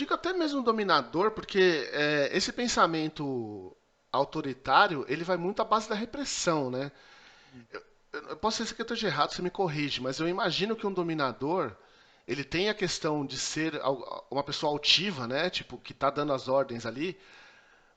digo até mesmo dominador, porque esse pensamento autoritário, ele vai muito à base da repressão, né? Eu posso ser que eu esteja errado, você me corrige, mas eu imagino que um dominador, ele tem a questão de ser uma pessoa altiva, né? Tipo, que tá dando as ordens ali,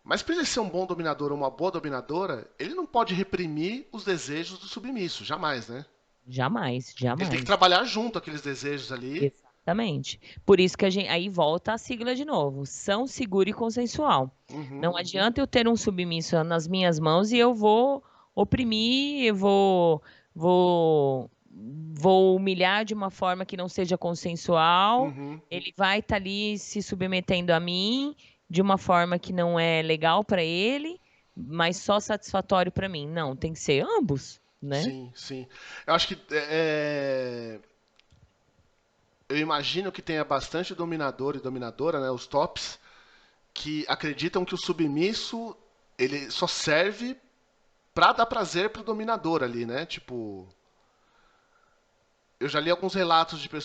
mas para ele ser um bom dominador ou uma boa dominadora, ele não pode reprimir os desejos do submisso, jamais, né? Jamais, Ele tem que jamais. trabalhar junto aqueles desejos ali. Exatamente. Por isso que a gente, aí volta a sigla de novo, são seguro e consensual. Uhum, Não adianta eu ter um submisso nas minhas mãos e eu vou oprimir, vou humilhar de uma forma que não seja consensual. uhum. Ele vai estar ali se submetendo a mim de uma forma que não é legal para ele, mas só satisfatório para mim. Não, tem que ser ambos, né? Sim, sim. Eu acho que eu imagino que tenha bastante dominador e dominadora, né, os tops, que acreditam que o submisso ele só serve pra dar prazer pro dominador ali, né? Tipo, eu já li alguns relatos tipo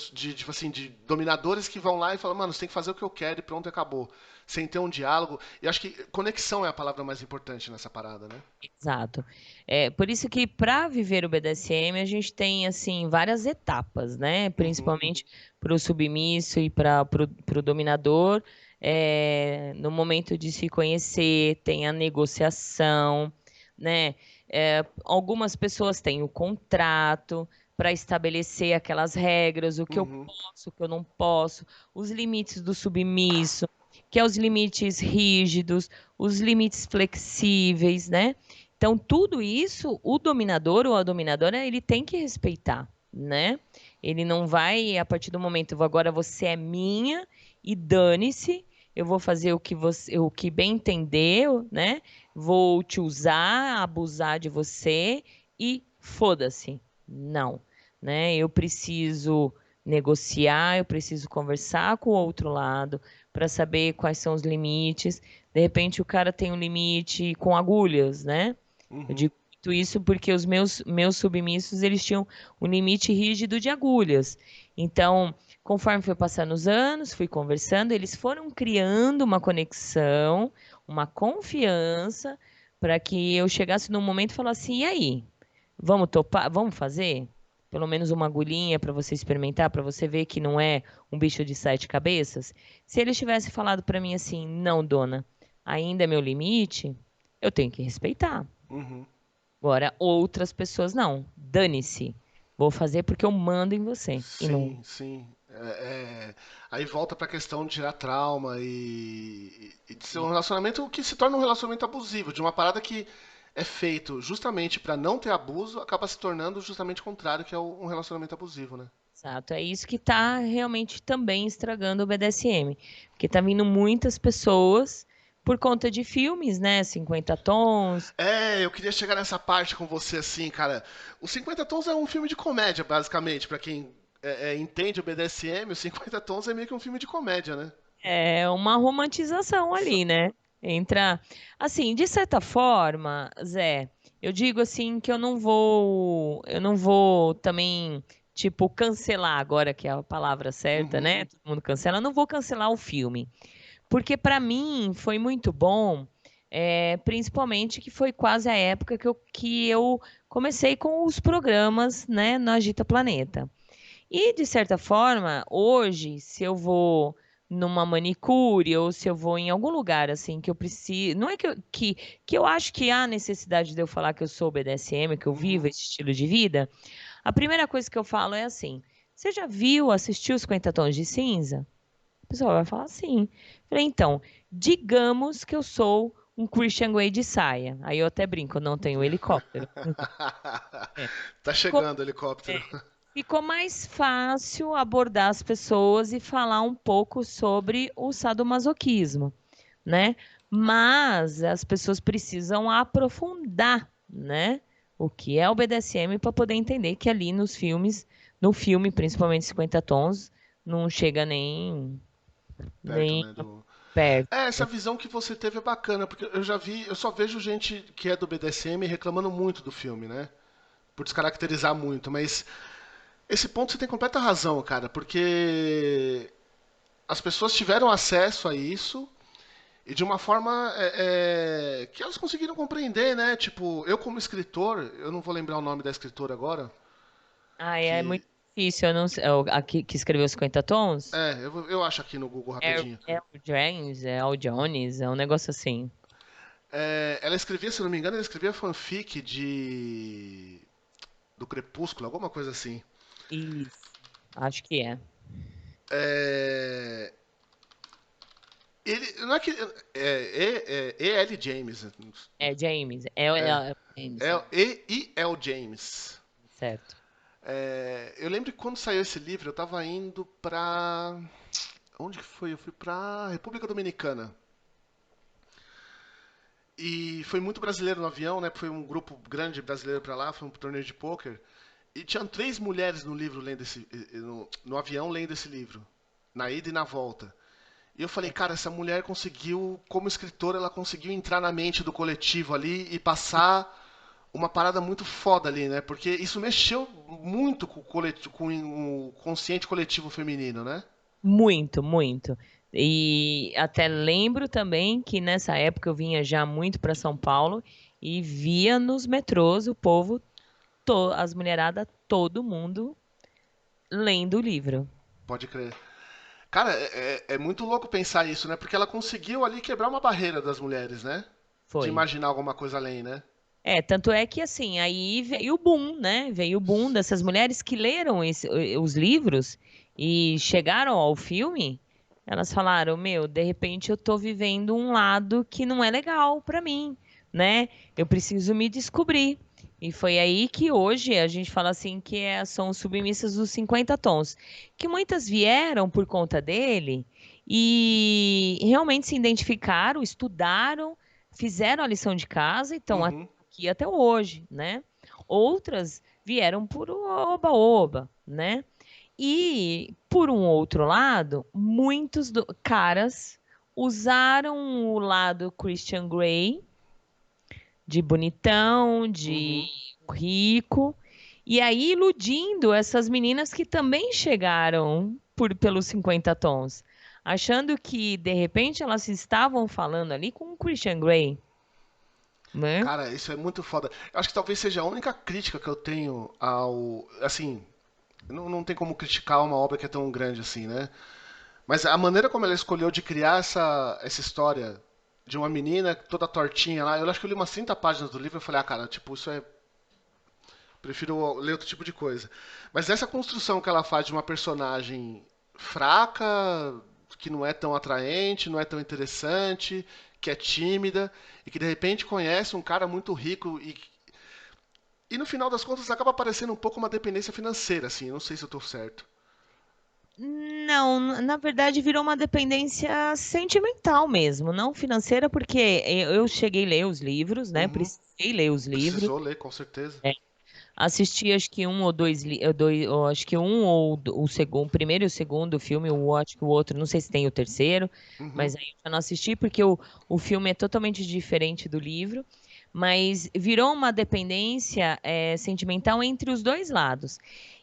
assim, de dominadores que vão lá e falam, mano, você tem que fazer o que eu quero e pronto, acabou. Sem ter um diálogo. E acho que conexão é a palavra mais importante nessa parada, né? Exato. É, por isso que para viver o BDSM a gente tem assim várias etapas, né? Uhum, Principalmente para o submisso e para o dominador. No momento de se conhecer, tem a negociação, né? Algumas pessoas têm o contrato para estabelecer aquelas regras, o que eu uhum, posso, o que eu não posso, os limites do submisso, que é os limites rígidos, os limites flexíveis, né? Então, tudo isso, o dominador ou a dominadora, ele tem que respeitar, né? Ele não vai, a partir do momento, agora você é minha e dane-se, eu vou fazer o que bem entender, né? Vou te usar, abusar de você e foda-se. Não, né? Eu preciso negociar, eu preciso conversar com o outro lado para saber quais são os limites. De repente, o cara tem um limite com agulhas, né? Eu uhum, digo muito isso porque os meus submissos, eles tinham um limite rígido de agulhas. Então, conforme foi passando os anos, fui conversando, eles foram criando uma conexão, uma confiança, para que eu chegasse num momento e falasse assim, e aí? Vamos topar? Vamos fazer? Pelo menos uma agulhinha para você experimentar, para você ver que não é um bicho de sete cabeças? Se eles tivessem falado para mim assim, não, dona, ainda é meu limite, eu tenho que respeitar. uhum. Agora, outras pessoas não. Dane-se. Vou fazer porque eu mando em você. E não. Sim, sim. Aí volta pra questão de tirar trauma e de ser um relacionamento que se torna um relacionamento abusivo, de uma parada que é feito justamente pra não ter abuso, acaba se tornando justamente o contrário, que é um relacionamento abusivo, né? Exato. É isso que está realmente também estragando o BDSM. Porque tá vindo muitas pessoas por conta de filmes, né? 50 tons. Eu queria chegar nessa parte com você assim, cara. Os 50 Tons é um filme de comédia, basicamente, pra quem entende o BDSM, os 50 Tons é meio que um filme de comédia, né? É uma romantização ali, né? Entra. Assim, de certa forma, Zé, eu digo assim que eu não vou também, tipo, cancelar agora, que é a palavra certa, Uhum, né? Todo mundo cancela, eu não vou cancelar o filme. Porque para mim foi muito bom, principalmente que foi quase a época que eu comecei com os programas, né, no Agita Planeta. E, de certa forma, hoje, se eu vou numa manicure ou se eu vou em algum lugar assim que eu preciso. Não é que eu acho que há necessidade de eu falar que eu sou BDSM, que eu vivo uhum. esse estilo de vida. A primeira coisa que eu falo é assim: você já viu, assistiu os 50 Tons de Cinza? A pessoa vai falar sim. Falei, então, digamos que eu sou um Christian Grey de saia. Aí eu até brinco, eu não tenho helicóptero. É. Tá chegando o helicóptero. Ficou mais fácil abordar as pessoas e falar um pouco sobre o sadomasoquismo, né? Mas as pessoas precisam aprofundar, né? O que é o BDSM para poder entender que ali nos filmes, no filme, principalmente 50 tons, não chega Perto, nem né? perto. Essa visão que você teve é bacana, porque eu só vejo gente que é do BDSM reclamando muito do filme, né? Por descaracterizar muito, mas esse ponto você tem completa razão, cara, porque as pessoas tiveram acesso a isso e de uma forma que elas conseguiram compreender, né? Tipo, eu como escritor, eu não vou lembrar o nome da escritora agora, Ah, é que muito difícil. Eu não sei. É o- Aqui que escreveu 50 tons? eu acho aqui no Google rapidinho. É o James, é o Jones, é um negócio assim. Ela escrevia, se não me engano, ela escrevia fanfic de do Crepúsculo, alguma coisa assim. Isso. Acho que é. É, ele não é que E.L. James, É James. É James, E.L. James. certo. Eu lembro que quando saiu esse livro, eu tava indo pra. Onde que foi? Eu fui pra República Dominicana. E foi muito brasileiro no avião, né? Foi um grupo grande brasileiro pra lá, foi um torneio de pôquer. E tinham 3 mulheres no livro lendo no avião lendo esse livro, na ida e na volta. E eu falei, cara, essa mulher conseguiu, como escritora, ela conseguiu entrar na mente do coletivo ali e passar uma parada muito foda ali, né? Porque isso mexeu muito com o consciente coletivo feminino, né? Muito, muito. E até lembro também que nessa época eu vinha já muito para São Paulo e via nos metrôs o povo, as mulheradas, todo mundo lendo o livro. Pode crer. Cara, é muito louco pensar isso, né? Porque ela conseguiu ali quebrar uma barreira das mulheres, né? De Foi. imaginar alguma coisa além, né? É, tanto é que assim, aí veio o boom, né? Veio o boom dessas mulheres que leram os livros e chegaram ao filme, elas falaram, meu, de repente eu tô vivendo um lado que não é legal pra mim, né? Eu preciso me descobrir. E foi aí que hoje a gente fala assim que são submissas dos 50 tons, que muitas vieram por conta dele e realmente se identificaram, estudaram, fizeram a lição de casa e estão Uhum. aqui até hoje, né? Outras vieram por oba-oba, né? E, por um outro lado, muitos caras usaram o lado Christian Grey, de bonitão, de Uhum. rico, e aí iludindo essas meninas que também chegaram pelos 50 tons, achando que, de repente, elas estavam falando ali com o Christian Grey, né? Cara, isso é muito foda. Eu acho que talvez seja a única crítica que eu tenho ao. Assim, não tem como criticar uma obra que é tão grande assim, né? Mas a maneira como ela escolheu de criar essa história de uma menina toda tortinha lá, eu acho que eu li umas 30 páginas do livro e falei, ah, cara, tipo, isso é. Prefiro ler outro tipo de coisa. Mas essa construção que ela faz de uma personagem fraca, que não é tão atraente, não é tão interessante, que é tímida, e que de repente conhece um cara muito rico e no final das contas acaba parecendo um pouco uma dependência financeira, assim, não sei se eu tô certo. Não, na verdade virou uma dependência sentimental mesmo, não financeira, porque eu cheguei a ler os livros, né? Uhum. Precisei ler os livros. Precisou ler, com certeza. Assisti acho que um ou dois, ou acho que um ou o segundo, o primeiro e o segundo filme, o acho que o outro, não sei se tem o terceiro, Uhum. mas aí eu já não assisti porque o filme é totalmente diferente do livro, mas virou uma dependência sentimental entre os dois lados.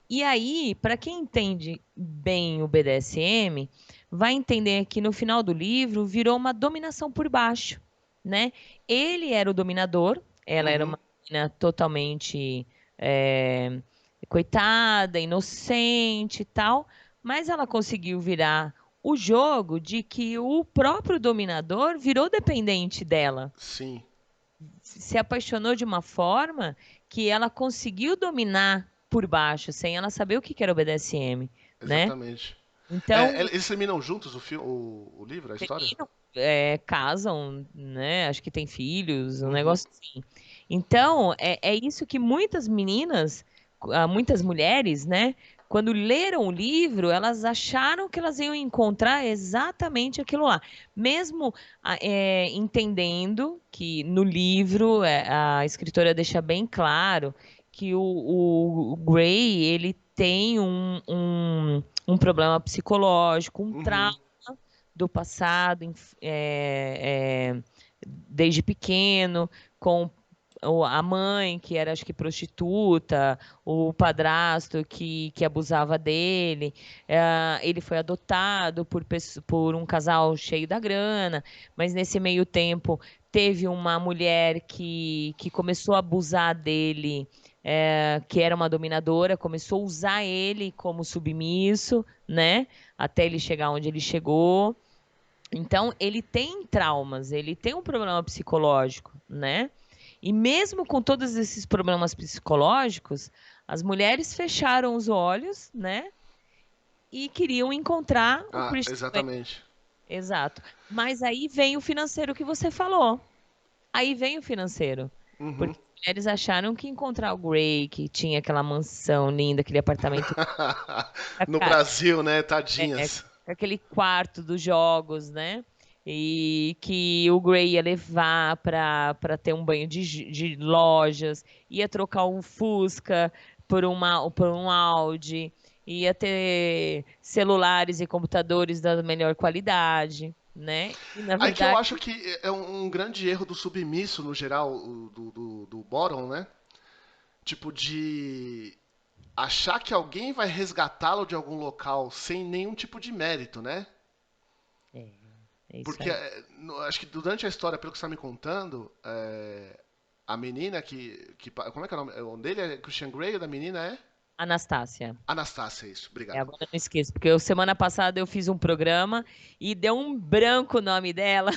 E aí, para quem entende bem o BDSM, vai entender que no final do livro virou uma dominação por baixo, né? Ele era o dominador, ela era Uhum. uma menina totalmente é, coitada, inocente e tal, mas ela conseguiu virar o jogo de que o próprio dominador virou dependente dela, Sim, se apaixonou de uma forma que ela conseguiu dominar por baixo, sem ela saber o que era o BDSM, né? exatamente. Então, Eles terminam juntos o livro, a história? terminam, casam, né? Acho que tem filhos, um Uhum. negócio assim. Então, é isso que muitas meninas, muitas mulheres, né? Quando leram o livro, elas acharam que elas iam encontrar exatamente aquilo lá. Mesmo entendendo que no livro a escritora deixa bem claro que o Gray, ele tem um problema psicológico, um Uhum. trauma do passado, desde pequeno, com a mãe, que era, acho que, prostituta, o padrasto que abusava dele, ele foi adotado por um casal cheio da grana, mas nesse meio tempo teve uma mulher que começou a abusar dele, que era uma dominadora, começou a usar ele como submisso, né? Até ele chegar onde ele chegou. Então, ele tem traumas, ele tem um problema psicológico, né? E mesmo com todos esses problemas psicológicos, as mulheres fecharam os olhos, né? E queriam encontrar o Ah, Christian Grey. exatamente. Exato. Mas aí vem o financeiro que você falou. Aí vem o financeiro. Uhum. Porque as mulheres acharam que encontrar o Grey, que tinha aquela mansão linda, aquele apartamento No Brasil, né, é, tadinhas. aquele quarto dos jogos, né? E que o Gray ia levar para ter um banho de lojas, ia trocar um Fusca por um Audi, ia ter celulares e computadores da melhor qualidade, né? E na Aí que eu verdade, acho que é um grande erro do submisso, no geral, do bottom, né? Tipo, de achar que alguém vai resgatá-lo de algum local sem nenhum tipo de mérito, né? é, é isso Porque aí. acho que durante a história, pelo que você está me contando, a menina como é que é o nome? O nome dele é Christian Grey, o da menina é? Anastácia. Anastácia, isso, É, obrigado. agora eu não esqueço, porque semana passada eu fiz um programa e deu um branco o nome dela.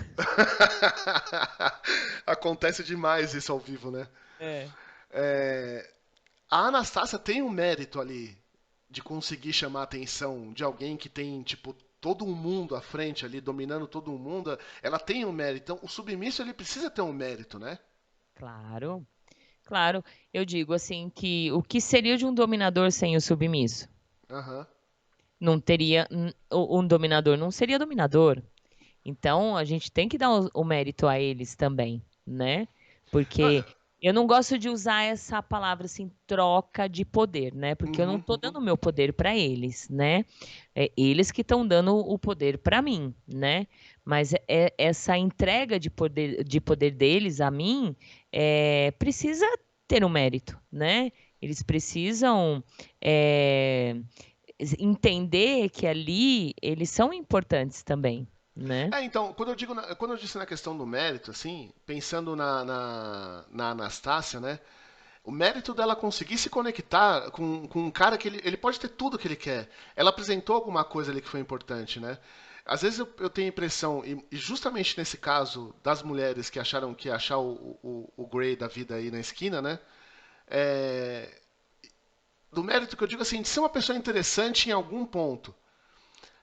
Acontece demais isso ao vivo, né? É. É, a Anastácia tem um mérito ali de conseguir chamar a atenção de alguém que tem, tipo, todo um mundo à frente ali, dominando todo um mundo. Ela tem um mérito. Então, o submisso, ele precisa ter um mérito, né? Claro, claro. Eu digo assim que o que seria de um dominador sem o submisso? Aham. Não teria, um dominador não seria dominador. Então a gente tem que dar o mérito a eles também, né? Não, Porque eu não gosto de usar essa palavra assim, troca de poder, né? Porque eu não uhum, estou uhum. dando o meu poder para eles, né? É eles que estão dando o poder para mim, né? Mas essa entrega de poder deles a mim precisa ter um mérito, né? Eles precisam é, entender que ali eles são importantes também, né? Então, quando eu disse na questão do mérito, assim, pensando na Anastácia, né? O mérito dela conseguir se conectar com um cara que ele pode ter tudo que ele quer. Ela apresentou alguma coisa ali que foi importante, né? Às vezes eu tenho a impressão, e justamente nesse caso das mulheres que acharam que ia achar o Grey da vida aí na esquina, né? É, do mérito que eu digo assim, de ser uma pessoa interessante em algum ponto.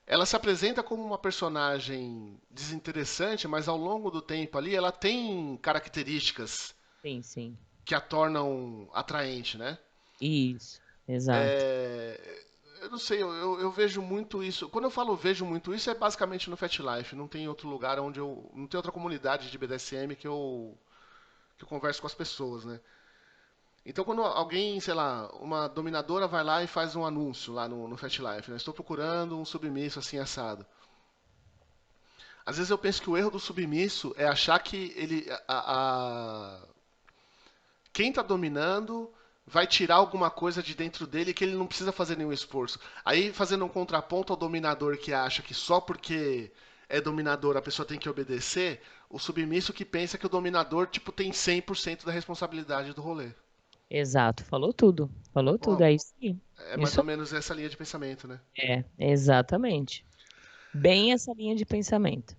Ela se apresenta como uma personagem desinteressante, mas ao longo do tempo ali ela tem características Sim, sim. que a tornam atraente, né? Isso, exato. É, eu não sei, eu vejo muito isso. Quando eu falo vejo muito isso, é basicamente no Fat Life. Não tem outro lugar onde eu. Não tem outra comunidade de BDSM que eu converso com as pessoas, né? Então quando alguém, sei lá, uma dominadora vai lá e faz um anúncio lá no Fat Life, né? Estou procurando um submisso assim assado. Às vezes eu penso que o erro do submisso é achar que ele. Quem está dominando vai tirar alguma coisa de dentro dele que ele não precisa fazer nenhum esforço. Aí, fazendo um contraponto ao dominador que acha que só porque é dominador a pessoa tem que obedecer, o submisso que pensa que o dominador tipo tem 100% da responsabilidade do rolê. Exato, falou tudo, Bom, é isso aí. é mais Isso ou menos essa linha de pensamento, né? exatamente. Bem essa linha de pensamento.